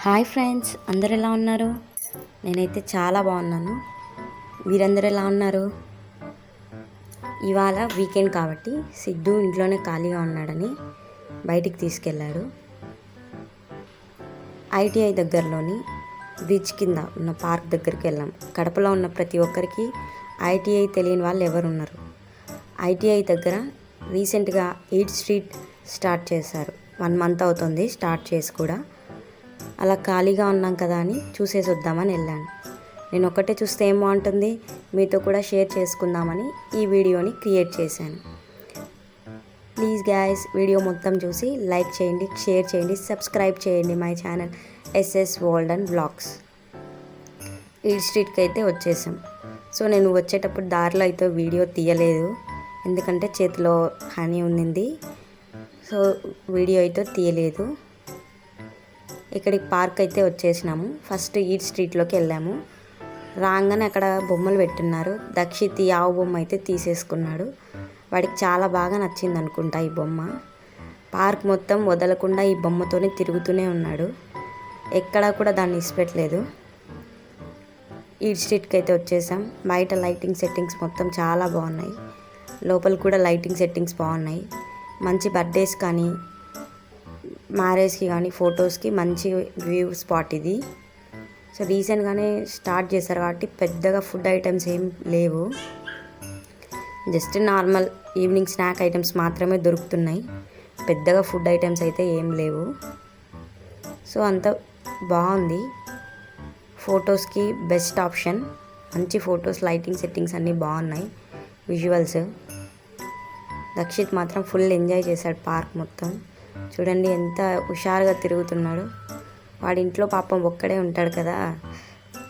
Hi friends, అందరు ఎలా ఉన్నారు? నేనైతే చాలా బాగున్నాను. మీరందరూ ఎలా ఉన్నారు? ఇవాళ వీకెండ్ కాబట్టి సిద్ధు ఇంట్లోనే ఖాళీగా ఉన్నాడని బయటికి తీసుకెళ్ళాడు. ఐటీఐ దగ్గరలోని బ్రిడ్జ్ కింద ఉన్న పార్క్ దగ్గరికి వెళ్ళాం. కడపలో ఉన్న ప్రతి ఒక్కరికి ఐటీఐ తెలియని వాళ్ళు ఎవరు ఉన్నారు. ఐటీఐ దగ్గర రీసెంట్గా ఈట్ స్ట్రీట్ స్టార్ట్ చేశారు. 1 మంత్ అవుతుంది స్టార్ట్ చేసి కూడా. అలా ఖాళీగా ఉన్నాం కదా అని చూసేసి వద్దామని వెళ్ళాను. నేను ఒక్కటే చూస్తే ఏం బాగుంటుంది, మీతో కూడా షేర్ చేసుకుందామని ఈ వీడియోని క్రియేట్ చేశాను. ప్లీజ్ గాయ్స్, వీడియో మొత్తం చూసి లైక్ చేయండి, షేర్ చేయండి, సబ్స్క్రైబ్ చేయండి my channel SS world and blogs. Eat స్ట్రీట్కి అయితే వచ్చేసాం. సో నేను వచ్చేటప్పుడు దారిలో అయితే వీడియో తీయలేదు, ఎందుకంటే చేతిలో హనీ ఉన్నింది. సో వీడియో అయితే తీయలేదు. ఇక్కడికి పార్క్ అయితే వచ్చేసినాము. ఫస్ట్ ఈట్ స్ట్రీట్లోకి వెళ్ళాము. రాగానే అక్కడ బొమ్మలు పెట్టున్నారు. దక్షిత్ ఆవు బొమ్మ అయితే తీసేసుకున్నాడు. వాడికి చాలా బాగా నచ్చింది అనుకుంటా ఈ బొమ్మ. పార్క్ మొత్తం వదలకుండా ఈ బొమ్మతోనే తిరుగుతూనే ఉన్నాడు. ఎక్కడా కూడా దాన్ని ఇష్టపెట్టలేదు. ఈట్ స్ట్రీట్కి అయితే వచ్చేసాం. బయట లైటింగ్ సెట్టింగ్స్ మొత్తం చాలా బాగున్నాయి. లోపల కూడా లైటింగ్ సెట్టింగ్స్ బాగున్నాయి. మంచి బర్త్డేస్ కానీ మ్యారేజ్కి కానీ ఫొటోస్కి మంచి వ్యూ స్పాట్ ఇది. సో రీసెంట్గానే స్టార్ట్ చేశారు కాబట్టి పెద్దగా ఫుడ్ ఐటమ్స్ ఏం లేవు. Just normal evening snack items మాత్రమే దొరుకుతున్నాయి. పెద్దగా ఫుడ్ ఐటమ్స్ అయితే ఏం లేవు. సో అంత బాగుంది. ఫొటోస్కి బెస్ట్ ఆప్షన్. మంచి ఫొటోస్, లైటింగ్ సెట్టింగ్స్ అన్నీ బాగున్నాయి. విజువల్స్. దక్షిత్ మాత్రం ఫుల్ ఎంజాయ్ చేశాడు పార్క్ మొత్తం. చూడండి ఎంత హుషారుగా తిరుగుతున్నాడు. వాడి ఇంట్లో పాపం ఒక్కడే ఉంటాడు కదా,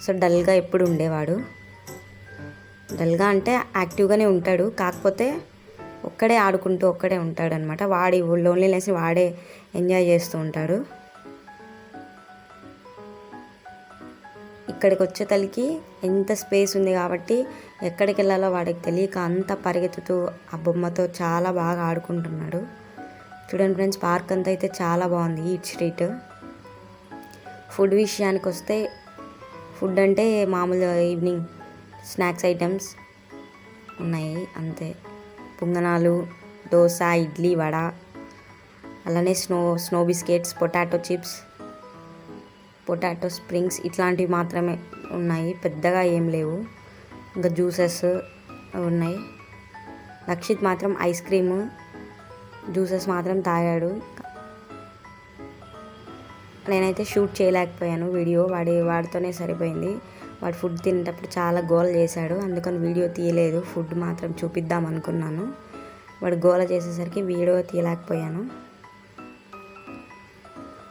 సో డల్గా ఎప్పుడు ఉండేవాడు. డల్గా అంటే యాక్టివ్గానే ఉంటాడు, కాకపోతే ఒక్కడే ఆడుకుంటూ ఒక్కడే ఉంటాడు అనమాట. వాడి లోన్లీనెస్ని వాడే ఎంజాయ్ చేస్తూ ఉంటాడు. ఇక్కడికి వచ్చే తల్లికి ఎంత స్పేస్ ఉంది కాబట్టి ఎక్కడికి వెళ్ళాలో వాడికి తెలియక అంత పరిగెత్తుతూ ఆ బొమ్మతో చాలా బాగా ఆడుకుంటున్నాడు. చూడండి ఫ్రెండ్స్, పార్క్ అంతా అయితే చాలా బాగుంది. Eat street. ఫుడ్ విషయానికి వస్తే, ఫుడ్ అంటే మామూలుగా ఈవినింగ్ స్నాక్స్ ఐటమ్స్ ఉన్నాయి అంతే. పొంగనాలు, దోశ, ఇడ్లీ, వడ, అలానే snow biscuits, potato chips, potato springs ఇట్లాంటివి మాత్రమే ఉన్నాయి. పెద్దగా ఏం లేవు. ఇంకా జ్యూసెస్ ఉన్నాయి. లక్షిత్ మాత్రం ఐస్ క్రీము, జ్యూసెస్ మాత్రం తాగాడు. నేనైతే షూట్ చేయలేకపోయాను వీడియో. వాడితోనే సరిపోయింది. వాడు ఫుడ్ తినేటప్పుడు చాలా గోల చేశాడు, అందుకని వీడియో తీయలేదు. ఫుడ్ మాత్రం చూపిద్దాం అనుకున్నాను. వాడు గోల చేసేసరికి వీడియో తీయలేకపోయాను.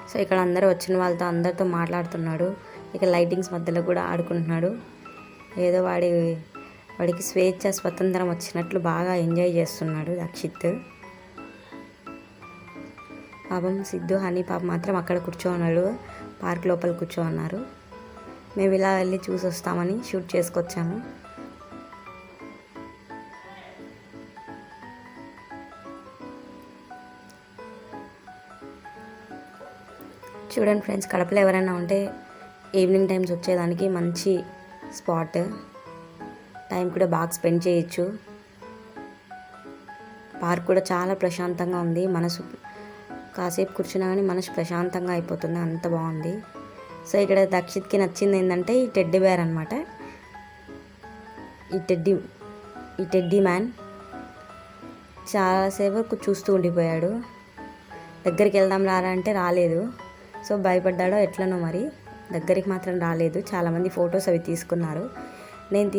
సో ఇక్కడ అందరూ వచ్చిన వాళ్ళతో అందరితో మాట్లాడుతున్నాడు. ఇక లైటింగ్స్ మధ్యలో కూడా ఆడుకుంటున్నాడు. ఏదో వాడికి స్వేచ్ఛ, స్వతంత్రం వచ్చినట్లు బాగా ఎంజాయ్ చేస్తున్నాడు దక్షిత్. పాపం సిద్ధు, హనీ పాప మాత్రం అక్కడ కూర్చోన్నాడు. పార్క్ లోపల కూర్చోన్నారు. మేము ఇలా వెళ్ళి చూసి వస్తామని షూట్ చేసుకొచ్చాము. చూడండి ఫ్రెండ్స్, కడపలో ఎవరైనా ఉంటే ఈవినింగ్ టైమ్స్ వచ్చేదానికి మంచి స్పాట్. టైం కూడా బాగా స్పెండ్ చేయొచ్చు. పార్క్ కూడా చాలా ప్రశాంతంగా ఉంది. మనసు కాసేపు కూర్చున్నా కానీ మనసు ప్రశాంతంగా అయిపోతుంది, అంత బాగుంది. సో ఇక్కడ దక్షిత్కి నచ్చింది ఏంటంటే ఈ టెడ్డీ బేర్ అనమాట. ఈ టెడ్డీ మ్యాన్ చాలాసేపు చూస్తూ ఉండిపోయాడు. దగ్గరికి వెళ్దాం రారా అంటే రాలేదు. సో భయపడ్డాడో ఎట్లనో మరి, దగ్గరికి మాత్రం రాలేదు. చాలామంది ఫొటోస్ అవి తీసుకున్నారు. నేను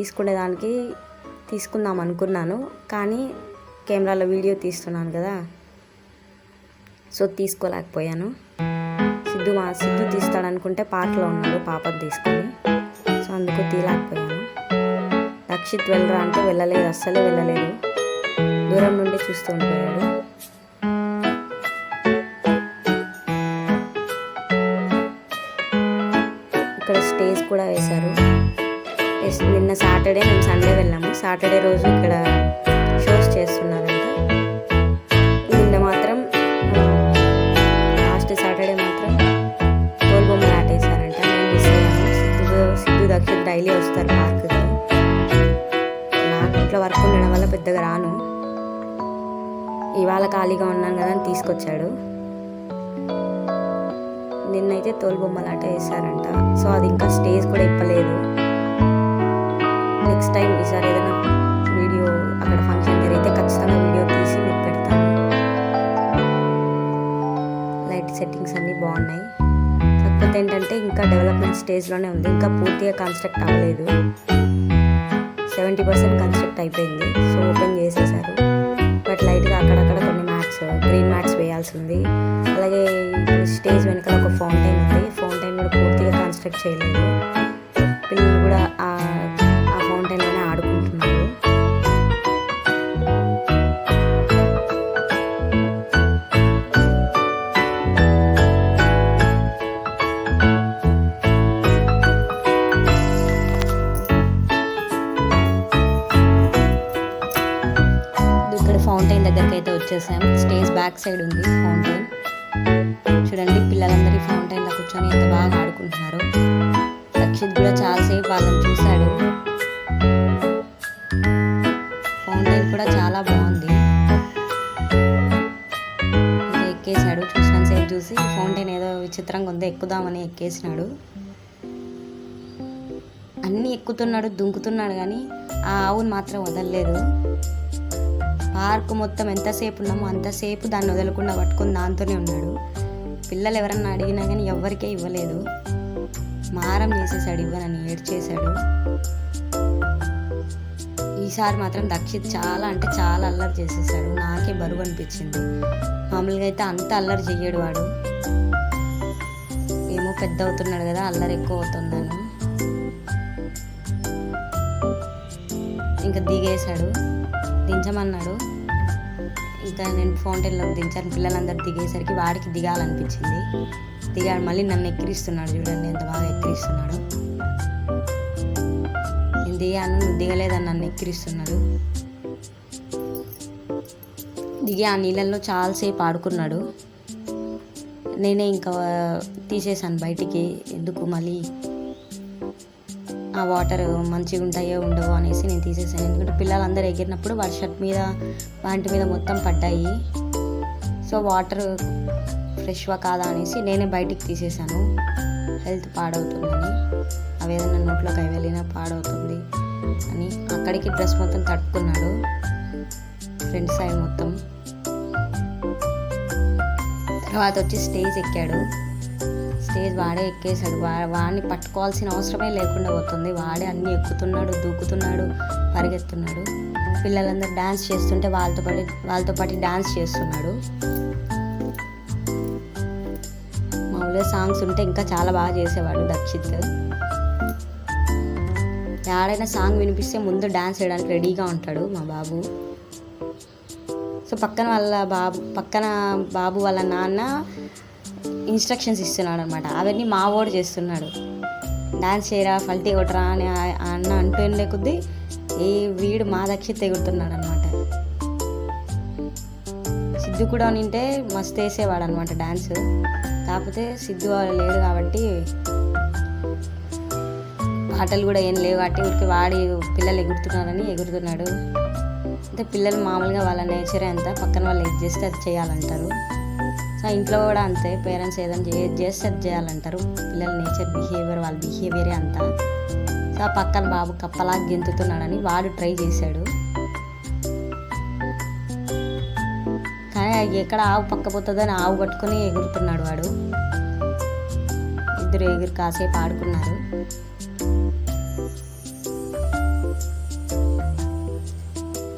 తీసుకుందాం అనుకున్నాను, కానీ కెమెరాలో వీడియో తీస్తున్నాను కదా, సో తీసుకోలేకపోయాను. సిద్ధు తీస్తాడనుకుంటే పార్క్లో ఉన్నాడు పాపను తీసుకొని, సో అందుకు తీయలేకపోయాను. రక్షిత్ వెళ్ళరా అంటే వెళ్ళలేదు, అస్సలే వెళ్ళలేదు. దూరం నుండి చూస్తూ ఉండిపోయాడు. ఇక్కడ స్టేజ్ కూడా వేశారు. నిన్న సాటర్డే, మేము సండే వెళ్ళాము. సాటర్డే రోజు ఇక్కడ షోస్ చేస్తున్నారంట. నిన్న మాత్రం లాస్ట్ సాటర్డే మాత్రం తోలుబొమ్మలు ఆటేసి ఇవాళ ఖాళీగా ఉన్నాను కదా అని తీసుకొచ్చాడు. నిన్నైతే తోలుబొమ్మలాట వేశారంట. సో అది ఇంకా స్టేజ్ కూడా ఇప్పలేదు. నెక్స్ట్ టైం ఈసారి ఏదైనా వీడియో అక్కడ ఫంక్షన్ జరిగితే ఖచ్చితంగా వీడియో తీసి మీకు పెడతాను. లైట్ సెట్టింగ్స్ అన్నీ బాగున్నాయి. కాకపోతే ఏంటంటే ఇంకా డెవలప్మెంట్ స్టేజ్లోనే ఉంది, ఇంకా పూర్తిగా కన్స్ట్రక్ట్ అవ్వలేదు. 70% కన్స్ట్రక్ట్ అయిపోయింది. సో ఓపెన్ చేసేసారు. బట్ లైట్గా అక్కడక్కడ కొన్ని మ్యాట్స్, గ్రీన్ మ్యాట్స్ వేయాల్సి ఉంది. అలాగే స్టేజ్ వెనకాల ఒక ఫౌంటైన్ ఉంది. ఫౌంటైన్ కూడా పూర్తిగా కన్స్ట్రక్ట్ చేయలేదు. పిల్లలు కూడా ఆ ఫౌంటైన్లోనే ఆడుకుంటున్నారు. ఫౌంటైన్ దగ్గరికి అయితే వచ్చేసాం. స్టేజ్ బ్యాక్ సైడ్ ఉంది ఫౌంటైన్. చూడండి పిల్లలందరూ ఈ ఫౌంటైన్లో కూర్చొని ఎంత బాగా ఆడుకుంటున్నారు. రక్షిత్ కూడా చాలాసేపు వాళ్ళని చూశాడు. ఫౌంటైన్ కూడా చాలా బాగుంది. ఎక్కేసాడు. చూసినంతసేపు చూసి ఫౌంటైన్ ఏదో విచిత్రంగా ఉంది, ఎక్కుదామని ఎక్కేసినాడు. అన్నీ ఎక్కుతున్నాడు, దుంకుతున్నాడు, కానీ ఆ ఆవుని మాత్రం వదలలేదు. పార్క్ మొత్తం ఎంతసేపు ఉన్నామో అంతసేపు దాన్ని వదలకుండా పట్టుకొని దాంతోనే ఉన్నాడు. పిల్లలు ఎవరన్నా అడిగినా కానీ ఎవరికే ఇవ్వలేదు. మారం చేసేసాడు, ఇవ్వనని ఏడ్చేశాడు. ఈసారి మాత్రం దక్షిత్ చాలా అంటే చాలా అల్లరి చేసేసాడు. నాకే బరువు అనిపించింది. మామూలుగా అయితే అంత అల్లరి చెయ్యడు వాడు. ఏమో పెద్ద అవుతున్నాడు కదా, అల్లరి ఎక్కువ అవుతుందని. ఇంకా దిగేశాడు. దించమన్నాడు. ఇంకా నేను ఫౌంటైన్లోకి దించాను. పిల్లలందరూ దిగేసరికి వాడికి దిగాలనిపించింది. దిగాడు. మళ్ళీ నన్ను ఎక్కిరిస్తున్నాడు. చూడండి ఎంత బాగా ఎక్కిరిస్తున్నాడు. నేను దిగాను, నువ్వు దిగలేదని నన్ను ఎక్కిరిస్తున్నాడు. దిగి ఆ నీళ్ళల్లో చాలాసేపు ఆడుకున్నాడు. నేనే ఇంకా తీసేసాను బయటికి. ఎందుకు మళ్ళీ ఆ వాటర్ మంచిగా ఉంటాయో ఉండవో అనేసి నేను తీసేసాను. ఎందుకంటే పిల్లలందరూ ఎగిరినప్పుడు వాడి షర్ట్ మీద వాటి మీద మొత్తం పడ్డాయి. సో వాటర్ ఫ్రెష్గా కాదా అనేసి నేనే బయటికి తీసేసాను. హెల్త్ పాడవుతుందని, అవి ఏదైనా నోట్లోకి అవి వెళ్ళినా పాడవుతుంది అని. అక్కడికి డ్రెస్ మొత్తం తట్టుకున్నాడు, ఫ్రంట్ సైడ్ మొత్తం. తర్వాత వచ్చి స్టేజ్ ఎక్కాడు. స్టేజ్ వాడే ఎక్కేసాడు. వాడిని పట్టుకోవాల్సిన అవసరమే లేకుండా పోతుంది. వాడే అన్నీ ఎక్కుతున్నాడు, దూకుతున్నాడు, పరిగెత్తున్నాడు. పిల్లలందరూ డ్యాన్స్ చేస్తుంటే వాళ్ళతో పాటు డ్యాన్స్ చేస్తున్నాడు. మామూలుగా సాంగ్స్ ఉంటే ఇంకా చాలా బాగా చేసేవాడు దక్షిత్. ఎవడైనా సాంగ్ వినిపిస్తే ముందు డ్యాన్స్ చేయడానికి రెడీగా ఉంటాడు మా బాబు. సో పక్కన బాబు వాళ్ళ నాన్న ఇన్స్ట్రక్షన్స్ ఇస్తున్నాడు అనమాట. అవన్నీ మా వాడు చేస్తున్నాడు. డాన్స్ చేయరా, ఫల్టీ కొట్టరా అని అన్న అంటూ లేకొద్ది వీడు మా దక్షిత్ ఎగురుతున్నాడు అనమాట. సిద్ధు కూడా నింటే మస్తు వేసేవాడు అనమాట డాన్స్. కాకపోతే సిద్ధు లేడు కాబట్టి పాటలు కూడా ఏం లేవు కాబట్టి ఊరికి వాడి పిల్లలు ఎగురుతున్నారని ఎగురుతున్నాడు. అంటే పిల్లలు మామూలుగా వాళ్ళ నేచరే అంత, పక్కన వాళ్ళు ఏది చేస్తే అది చేయాలంటారు. సో ఇంట్లో కూడా అంతే, పేరెంట్స్ ఏదైనా చేస్తే అది చేయాలంటారు. పిల్లల నేచర్ బిహేవియర్, వాళ్ళ బిహేవియరే అంతా. సో ఆ పక్కన బాబు కప్పలాగా గెంతుతున్నాడని వాడు ట్రై చేశాడు. కానీ ఎక్కడ ఆవు పక్క పోతుందో అని ఆవు పట్టుకొని ఎగురుతున్నాడు వాడు. ఇద్దరు ఎగురు కాసేపు ఆడుకున్నారు.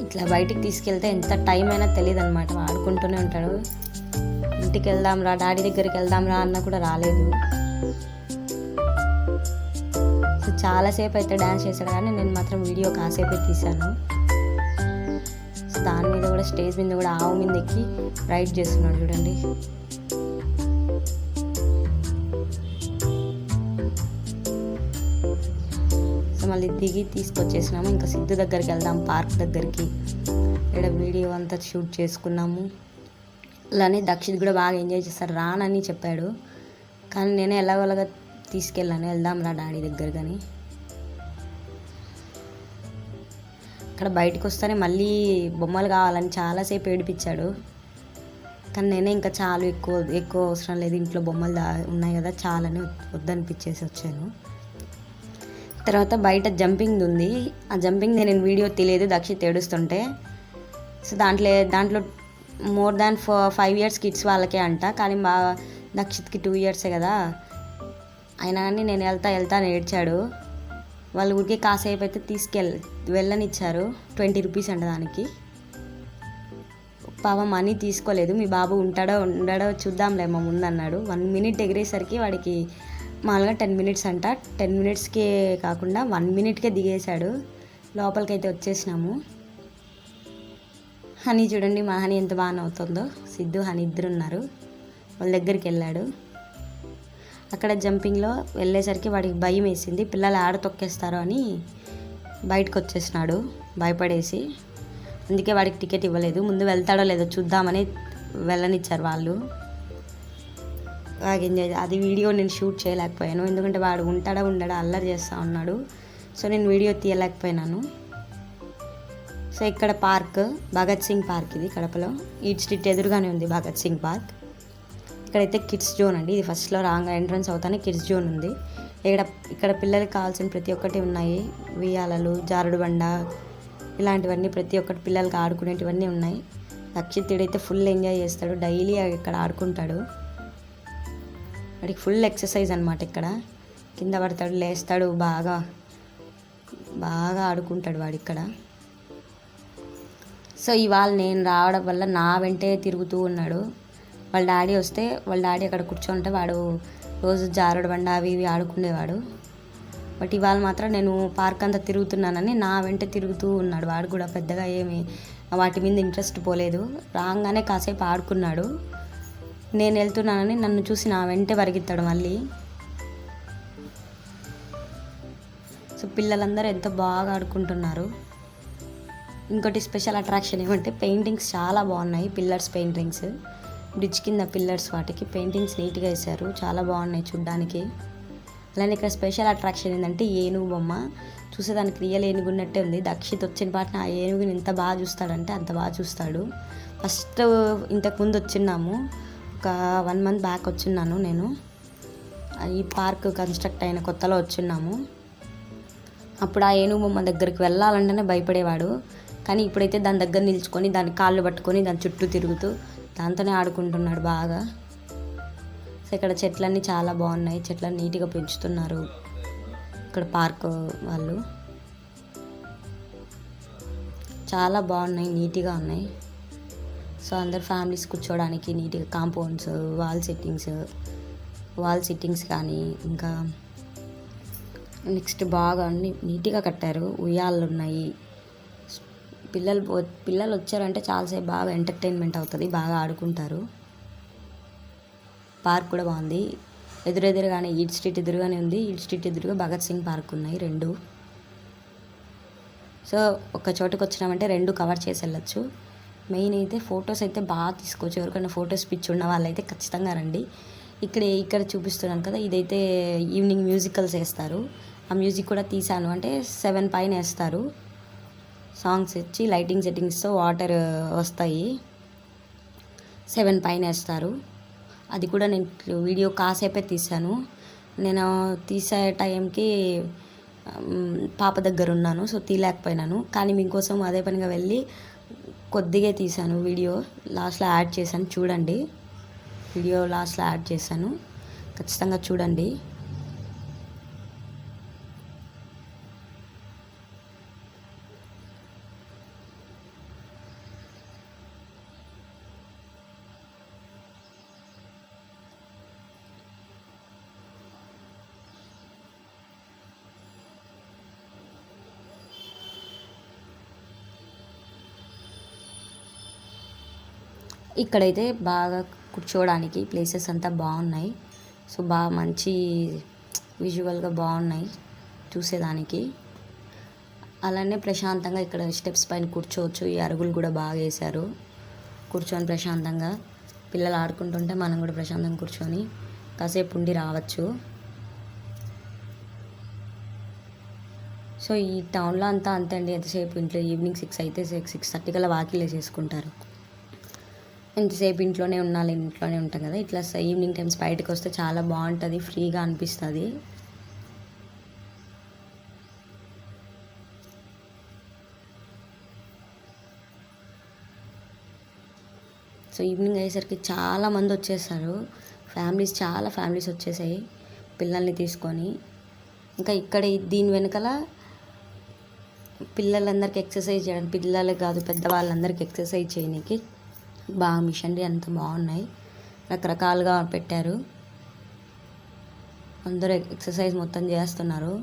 ఇట్లా బయటికి తీసుకెళ్తే ఎంత టైం అయినా తెలియదు అనమాట. ఆడుకుంటూనే ఉంటాడు. ఇంటికి వెళ్దాం రా, డాడీ దగ్గరికి వెళ్దాం రా అన్న కూడా రాలేదు. సో చాలాసేపు అయితే డ్యాన్స్ చేశాడు, కానీ నేను మాత్రం వీడియో కాసేపే తీశాను. సో దాని మీద కూడా స్టేజ్ మీద కూడా ఆవు మీద ఎక్కి రైడ్ చేస్తున్నాడు చూడండి. సో మళ్ళీ దిగి తీసుకొచ్చేసినాము. ఇంకా సిద్ధు దగ్గరికి వెళ్దాం, పార్క్ దగ్గరికి. ఇక్కడ వీడియో అంతా షూట్ చేసుకున్నాము. అలానే దక్షిత్ కూడా బాగా ఎంజాయ్ చేస్తారు. రానని చెప్పాడు, కానీ నేనే ఎలాగోలాగా తీసుకెళ్ళాను. వెళ్దాం రా డాడీ దగ్గర. కానీ అక్కడ బయటకు వస్తేనే మళ్ళీ బొమ్మలు కావాలని చాలాసేపు ఏడిపించాడు. కానీ నేనే ఇంకా చాలా ఎక్కువ ఎక్కువ అవసరం లేదు, ఇంట్లో బొమ్మలు ఉన్నాయి కదా చాలని వద్దనిపించేసి వచ్చాను. తర్వాత బయట జంపింగ్ ఉంది, ఆ జంపింగ్ నేను వీడియో తెలియదు దక్షిత్ ఏడుస్తుంటే. సో దాంట్లో మోర్ దాన్ 5 years కిడ్స్ వాళ్ళకే అంట, కానీ మా దక్షిత్కి 2 years కదా. అయినా కానీ నేను వెళ్తా అని ఏడ్చాడు. వాళ్ళు ఊరికే కాసేపు అయితే వెళ్ళనిచ్చారు. 20 rupees అంట దానికి. పాపం మనీ తీసుకోలేదు. మీ బాబు ఉండడో చూద్దాంలేమో ముందు అన్నాడు. 1 minute ఎగిరేసరికి వాడికి మామూలుగా 10 minutes అంట, 10 minutesకే కాకుండా 1 minuteకే దిగేశాడు. లోపలికైతే వచ్చేసినాము. హనీ చూడండి, మా హనీ ఎంత బాగా నవ్వుతుందో. సిద్ధు హనీ ఇద్దరు ఉన్నారు. వాళ్ళ దగ్గరికి వెళ్ళాడు. అక్కడ జంపింగ్లో వెళ్ళేసరికి వాడికి భయం వేసింది, పిల్లలు ఆడ తొక్కేస్తారో అని బయటకు వచ్చేసినాడు భయపడేసి. అందుకే వాడికి టికెట్ ఇవ్వలేదు. ముందు వెళ్తాడో లేదో చూద్దామని వెళ్ళనిచ్చారు వాళ్ళు. బాగా ఎంజాయ్. అది వీడియో నేను షూట్ చేయలేకపోయాను, ఎందుకంటే వాడు ఉండడా అల్లరి చేస్తూ ఉన్నాడు. సో నేను వీడియో తీయలేకపోయినాను. సో ఇక్కడ పార్క్ భగత్ సింగ్ పార్క్, ఇది కడపలో ఈట్ స్ట్రీట్ ఎదురుగానే ఉంది భగత్ సింగ్ పార్క్. ఇక్కడైతే కిడ్స్ జోన్ అండి, ఇది ఫస్ట్లో ఎంట్రన్స్ అవుతానే కిడ్స్ జోన్ ఉంది. ఇక్కడ పిల్లలకి కావాల్సిన ప్రతి ఒక్కటి ఉన్నాయి. ఉయ్యాలలు, జారుడు బండ, ఇలాంటివన్నీ ప్రతి ఒక్కటి పిల్లలకి ఆడుకునేటివన్నీ ఉన్నాయి. దక్షితుడైతే ఫుల్ ఎంజాయ్ చేస్తాడు, డైలీ ఇక్కడ ఆడుకుంటాడు. వాడికి ఫుల్ ఎక్సర్సైజ్ అనమాట. ఇక్కడ కింద పడతాడు, లేస్తాడు, బాగా ఆడుకుంటాడు వాడు ఇక్కడ. సో ఇవాళ నేను రావడం వల్ల నా వెంటే తిరుగుతూ ఉన్నాడు. వాళ్ళ డాడీ వస్తే వాళ్ళ డాడీ అక్కడ కూర్చోంటే వాడు రోజు జారుడు బండ అవి ఇవి ఆడుకునేవాడు. బట్ ఇవాళ మాత్రం నేను పార్క్ అంతా తిరుగుతున్నానని నా వెంటే తిరుగుతూ ఉన్నాడు. వాడు కూడా పెద్దగా ఏమి వాటి మీద ఇంట్రెస్ట్ పోలేదు. రాగానే కాసేపు ఆడుకున్నాడు. నేను వెళ్తున్నానని నన్ను చూసి నా వెంటే పరిగెత్తాడు మళ్ళీ. సో పిల్లలందరూ ఎంతో బాగా ఆడుకుంటున్నారు. ఇంకోటి స్పెషల్ అట్రాక్షన్ ఏమంటే పెయింటింగ్స్ చాలా బాగున్నాయి. పిల్లర్స్ పెయింటింగ్స్, బ్రిడ్జ్ కింద పిల్లర్స్, వాటికి పెయింటింగ్స్ నీట్గా వేశారు, చాలా బాగున్నాయి చూడ్డానికి. అలానే ఇక్కడ స్పెషల్ అట్రాక్షన్ ఏంటంటే ఏనుగు బొమ్మ. చూసేదానికి రియల్ ఏనుగు ఉన్నట్టే ఉంది. దక్షిత్ వచ్చిన పాటన ఆ ఏనుగుని ఎంత బాగా చూస్తాడంటే అంత బాగా చూస్తాడు. ఫస్ట్ ఇంతకుముందు వచ్చిన్నాము, ఒక 1 month బ్యాక్ వచ్చిన్నాను నేను. ఈ పార్క్ కన్స్ట్రక్ట్ అయిన కొత్తలో వచ్చిన్నాము. అప్పుడు ఆ ఏనుగు బొమ్మ దగ్గరికి వెళ్ళాలంటేనే భయపడేవాడు. కానీ ఇప్పుడైతే దాని దగ్గర నిల్చుకొని దాని కాళ్ళు పట్టుకొని దాని చుట్టూ తిరుగుతూ దాంతోనే ఆడుకుంటున్నాడు బాగా. సో ఇక్కడ చెట్లన్నీ చాలా బాగున్నాయి, చెట్లన్నీ నీట్గా పెంచుతున్నారు ఇక్కడ పార్క్ వాళ్ళు. చాలా బాగున్నాయి, నీట్గా ఉన్నాయి. సో అందరు ఫ్యామిలీస్ కూర్చోవడానికి నీట్గా కాంపౌండ్స్, వాల్ సిట్టింగ్స్ కానీ, ఇంకా నెక్స్ట్ బాగా అన్ని నీట్గా కట్టారు. ఉయ్యాళ్ళు ఉన్నాయి. పిల్లలు వచ్చారంటే చాలాసేపు బాగా ఎంటర్టైన్మెంట్ అవుతుంది, బాగా ఆడుకుంటారు. పార్క్ కూడా బాగుంది. ఎదురుగానే ఈట్ స్ట్రీట్ ఎదురుగానే ఉంది. ఈట్ స్ట్రీట్ ఎదురుగా భగత్ సింగ్ పార్క్ ఉన్నాయి, 2. సో ఒక చోటుకు వచ్చినామంటే 2 కవర్ చేసి వెళ్ళచ్చు. మెయిన్ అయితే ఫొటోస్ అయితే బాగా తీసుకోవచ్చు. ఎవరికైనా ఫొటోస్ పిచ్చి ఉన్న వాళ్ళైతే ఖచ్చితంగా రండి. ఇక్కడ చూపిస్తున్నాను కదా, ఇదైతే ఈవినింగ్ మ్యూజికల్స్ వేస్తారు. ఆ మ్యూజిక్ కూడా తీసాను, అంటే 7 పైన వేస్తారు. సాంగ్స్ ఇచ్చి లైటింగ్ సెట్టింగ్స్తో వాటర్ వస్తాయి. 7 పైన వేస్తారు. అది కూడా నేను వీడియో కాసేపే తీసాను. నేను తీసే టైంకి పాప దగ్గర ఉన్నాను, సో తీయలేకపోయినాను. కానీ మీకోసం అదే పనిగా వెళ్ళి కొద్దిగా తీసాను వీడియో. లాస్ట్లో యాడ్ చేశాను, చూడండి. వీడియో లాస్ట్లో యాడ్ చేశాను, ఖచ్చితంగా చూడండి. ఇక్కడైతే బాగా కూర్చోవడానికి ప్లేసెస్ అంతా బాగున్నాయి. సో బాగా మంచి విజువల్గా బాగున్నాయి చూసేదానికి. అలానే ప్రశాంతంగా ఇక్కడ స్టెప్స్ పైన కూర్చోవచ్చు. ఈ అరుగులు కూడా బాగా వేశారు. కూర్చొని ప్రశాంతంగా పిల్లలు ఆడుకుంటుంటే మనం కూడా ప్రశాంతంగా కూర్చొని కాసేపు ఉండి రావచ్చు. సో ఈ టౌన్లో అంతా అంతే అండి. ఎంతసేపు ఇంట్లో ఈవినింగ్ 6 అయితే 6:30 కల్లా వాకిలు వేసేసుకుంటారు. ఎంతసేపు ఇంట్లోనే ఇంట్లోనే ఉంటాం కదా, ఇట్లా ఈవినింగ్ టైమ్స్ బయటకు వస్తే చాలా బాగుంటుంది, ఫ్రీగా అనిపిస్తుంది. సో ఈవినింగ్ అయ్యేసరికి చాలామంది వచ్చేసారు, చాలా ఫ్యామిలీస్ వచ్చేసాయి పిల్లల్ని తీసుకొని. ఇంకా ఇక్కడ దీని వెనకాల పిల్లలందరికీ ఎక్సర్సైజ్ చేయడానికి, పిల్లలకి కాదు పెద్దవాళ్ళందరికీ ఎక్సర్సైజ్ చేయడానికి బాగా మిషనరీ అంతా బాగున్నాయి, రకరకాలుగా పెట్టారు. అందరూ ఎక్సర్సైజ్ మొత్తం చేస్తున్నారు.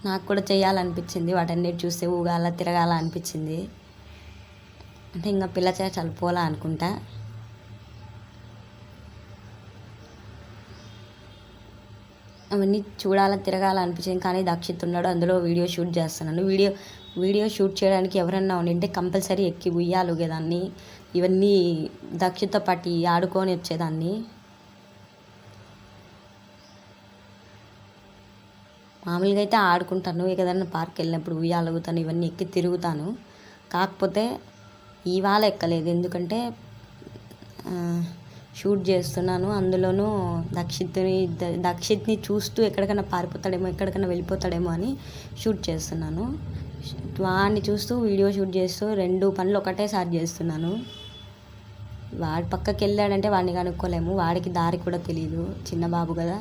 నాకు కూడా చేయాలనిపించింది, వాటన్నిటి చూస్తే ఊగాల తిరగాల అనిపించింది. అంటే ఇంకా పిల్ల చనిపోలా అనుకుంటా. అవన్నీ తిరగాల అనిపించింది. కానీ దక్షిత్ ఉన్నాడు, అందులో వీడియో షూట్ చేస్తున్నాను. వీడియో షూట్ చేయడానికి ఎవరన్నా ఉండింటే కంపల్సరీ ఎక్కి ఉయ్యాలుగేదాన్ని, ఇవన్నీ దక్షిత్తో పాటు ఆడుకొని వచ్చేదాన్ని. మామూలుగా అయితే ఆడుకుంటాను, ఏదైనా పార్క్ వెళ్ళినప్పుడు ఉయ్యాలుగుతాను, ఇవన్నీ ఎక్కి తిరుగుతాను. కాకపోతే ఇవాళ ఎక్కలేదు, ఎందుకంటే షూట్ చేస్తున్నాను. అందులోనూ దక్షిత్ని చూస్తూ ఎక్కడికైనా పారిపోతాడేమో, ఎక్కడికైనా వెళ్ళిపోతాడేమో అని షూట్ చేస్తున్నాను. వాడిని చూస్తూ వీడియో షూట్ చేస్తూ 2 పనులు ఒకటేసారి చేస్తున్నాను. వాడి పక్కకి వెళ్ళాడంటే వాడిని కనుక్కోలేము, వాడికి దారి కూడా తెలియదు, చిన్న బాబు కదా.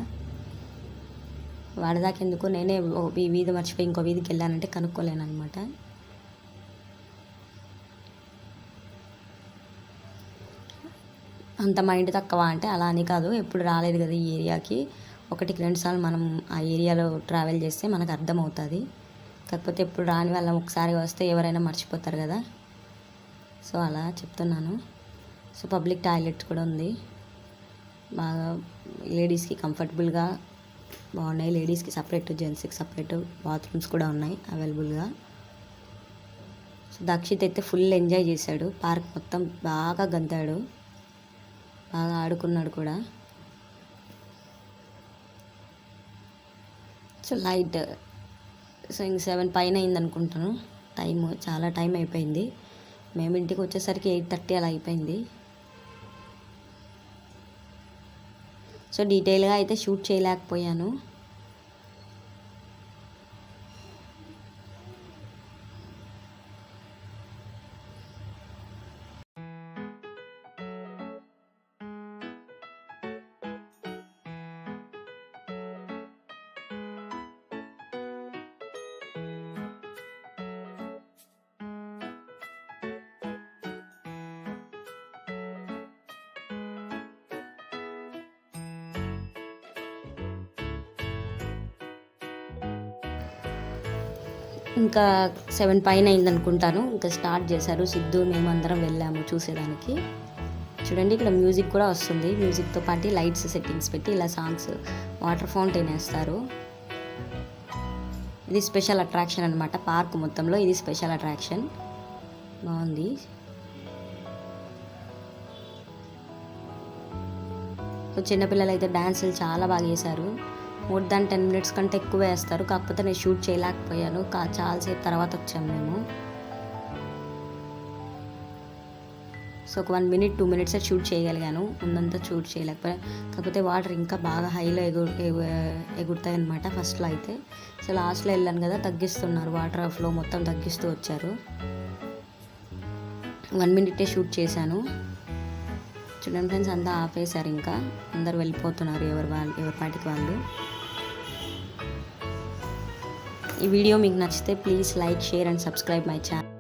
వాడి దాకా ఎందుకు, నేనే ఈ వీధి మర్చిపోయి ఇంకో వీధికి వెళ్ళానంటే కనుక్కోలేను అనమాట. అంత మైండ్ తక్కువ అంటే అలా అని కాదు, ఎప్పుడు రాలేదు కదా ఈ ఏరియాకి, 1-2 సార్లు మనం ఆ ఏరియాలో ట్రావెల్ చేస్తే మనకు అర్థమవుతుంది. కాకపోతే ఎప్పుడు రాని వాళ్ళం ఒకసారి వస్తే ఎవరైనా మర్చిపోతారు కదా, సో అలా చెప్తున్నాను. సో పబ్లిక్ టాయిలెట్ కూడా ఉంది, బాగా లేడీస్కి కంఫర్టబుల్గా బాగున్నాయి. లేడీస్కి సపరేట్, జెంట్స్కి సపరేట్ బాత్రూమ్స్ కూడా ఉన్నాయి అవైలబుల్గా. సో దక్షిత్ అయితే ఫుల్ ఎంజాయ్ చేశాడు, పార్క్ మొత్తం బాగా గంతాడు, బాగా ఆడుకున్నాడు కూడా. సో లైట్, సో ఇంక 7 పైన అయింది అనుకుంటాను టైము, చాలా టైం అయిపోయింది. మేము ఇంటికి వచ్చేసరికి 8:30 అలా అయిపోయింది. సో డీటెయిల్గా అయితే షూట్ చేయలేకపోయాను. ఇంకా 7 పైన అయింది అనుకుంటాను, ఇంకా స్టార్ట్ చేశారు. సిద్ధు మేము అందరం వెళ్ళాము చూసేదానికి. చూడండి ఇక్కడ మ్యూజిక్ కూడా వస్తుంది, మ్యూజిక్తో పాటు లైట్స్ సెట్టింగ్స్ పెట్టి ఇలా సాంగ్స్, వాటర్ ఫౌంటైన్ వేస్తారు. ఇది స్పెషల్ అట్రాక్షన్ అనమాట, పార్క్ మొత్తంలో ఇది స్పెషల్ అట్రాక్షన్, బాగుంది. చిన్నపిల్లలు అయితే డ్యాన్సులు చాలా బాగా చేశారు. మోర్ దాన్ 10 మినిట్స్ కంటే ఎక్కువ వేస్తారు, కాకపోతే నేను షూట్ చేయలేకపోయాను, చాలాసేపు తర్వాత వచ్చాము మేము. సో ఒక 1 మినిట్ 2 మినిట్స్ షూట్ చేయగలిగాను, ముందంతా షూట్ చేయలేకపోయాను. కాకపోతే వాటర్ ఇంకా బాగా హైలో ఎగురుతాయి అనమాట ఫస్ట్లో అయితే. సో లాస్ట్లో వెళ్ళాను కదా, తగ్గిస్తున్నారు, వాటర్ ఫ్లో మొత్తం తగ్గిస్తూ వచ్చారు. 1 మినిటే షూట్ చేశాను. చూడండి ఫ్రెండ్స్, అంతా ఆపేశారు, ఇంకా అందరు వెళ్ళిపోతున్నారు ఎవరి పాటికి వాళ్ళు. ఈ వీడియో మీకు నచ్చితే please like, share and subscribe my channel.